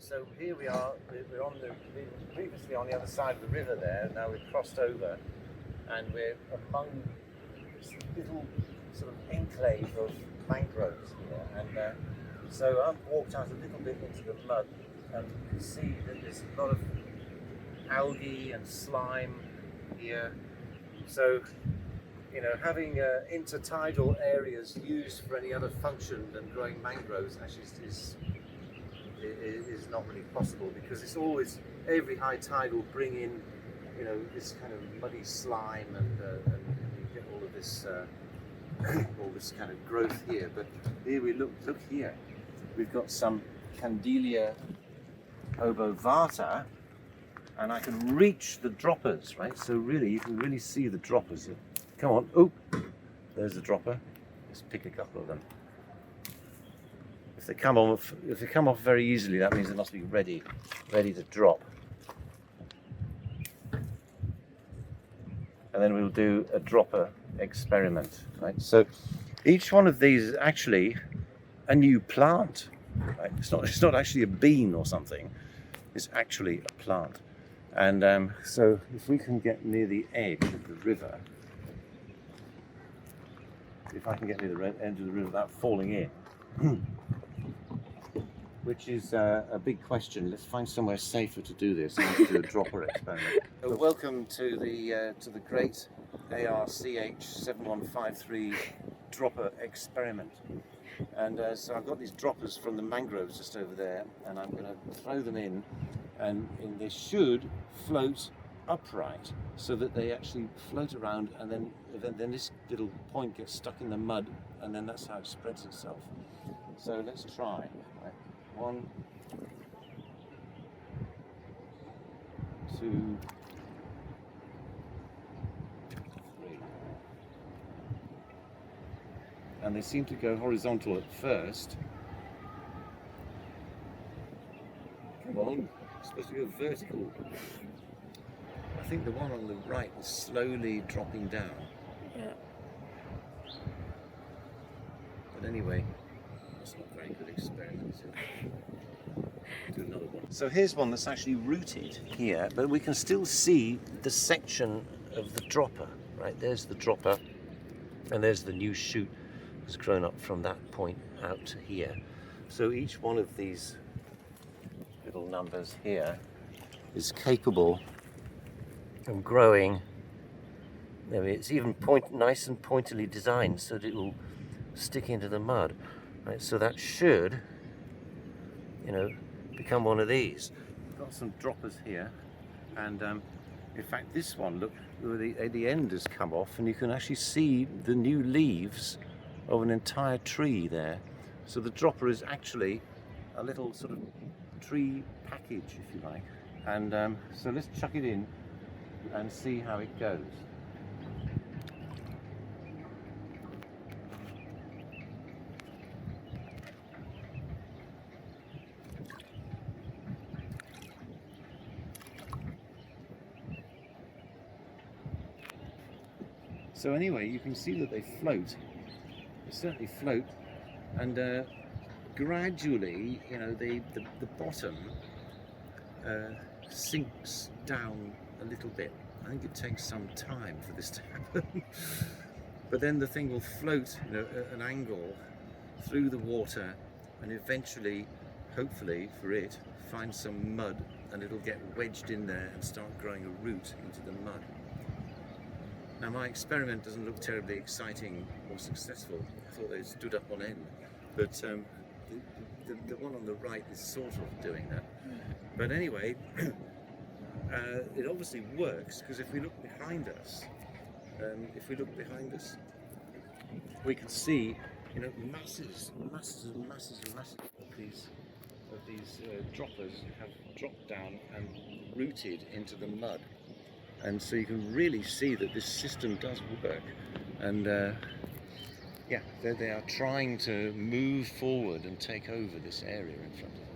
So here we are, we were previously on the other side of the river there, now we've crossed over and we're among this little sort of enclave of mangroves here. And so I've walked out a little bit into the mud and you can see that there's a lot of algae and slime here. So, you know, having intertidal areas used for any other function than growing mangroves actually is not really possible, because it's always, every high tide will bring in, you know, this kind of muddy slime and you get all of this all this kind of growth here. But here we look here, we've got some Kandelia obovata, and I can reach the droppers, right? So really, you can really see the droppers. Come on, oh, there's the dropper. Let's pick a couple of them. If they come off very easily, that means they must be ready to drop. And then we'll do a dropper experiment, right? So each one of these is actually a new plant, right? It's not actually a bean or something. It's actually a plant. And so if we can get near the edge of the river, if I can get near the edge of the river without falling in, which is a big question. Let's find somewhere safer to do this. Let's do a dropper experiment. So welcome to the great ARCH 7153 dropper experiment. And so I've got these droppers from the mangroves just over there, and I'm going to throw them in, and they should float upright so that they actually float around, and then this little point gets stuck in the mud, and then that's how it spreads itself. So let's try. Right. 1, 2, 3. And they seem to go horizontal at first. Come on, it's supposed to go vertical. I think the one on the right is slowly dropping down. Yeah. But anyway, that's not a very good experiment, is it? Do another one. So here's one that's actually rooted here, but we can still see the section of the dropper, right? There's the dropper, and there's the new shoot that's grown up from that point out to here. So each one of these little numbers here is capable of growing. I mean, it's even nice and pointily designed so that it will stick into the mud, right? So that should, you know, become one of these. Got some droppers here, and in fact this one, look, the end has come off, and you can actually see the new leaves of an entire tree there. So the dropper is actually a little sort of tree package, if you like. And so let's chuck it in and see how it goes. So anyway, you can see that they float. They certainly float, and gradually, you know, the bottom sinks down a little bit. I think it takes some time for this to happen. But then the thing will float, you know, at an angle through the water, and eventually, hopefully for it, find some mud, and it'll get wedged in there and start growing a root into the mud. Now my experiment doesn't look terribly exciting or successful. I thought they stood up on end, but the one on the right is sort of doing that. But anyway, it obviously works, because if we look behind us, we can see, you know, masses of these droppers have dropped down and rooted into the mud. And so you can really see that this system does work. And yeah, they are trying to move forward and take over this area in front of them.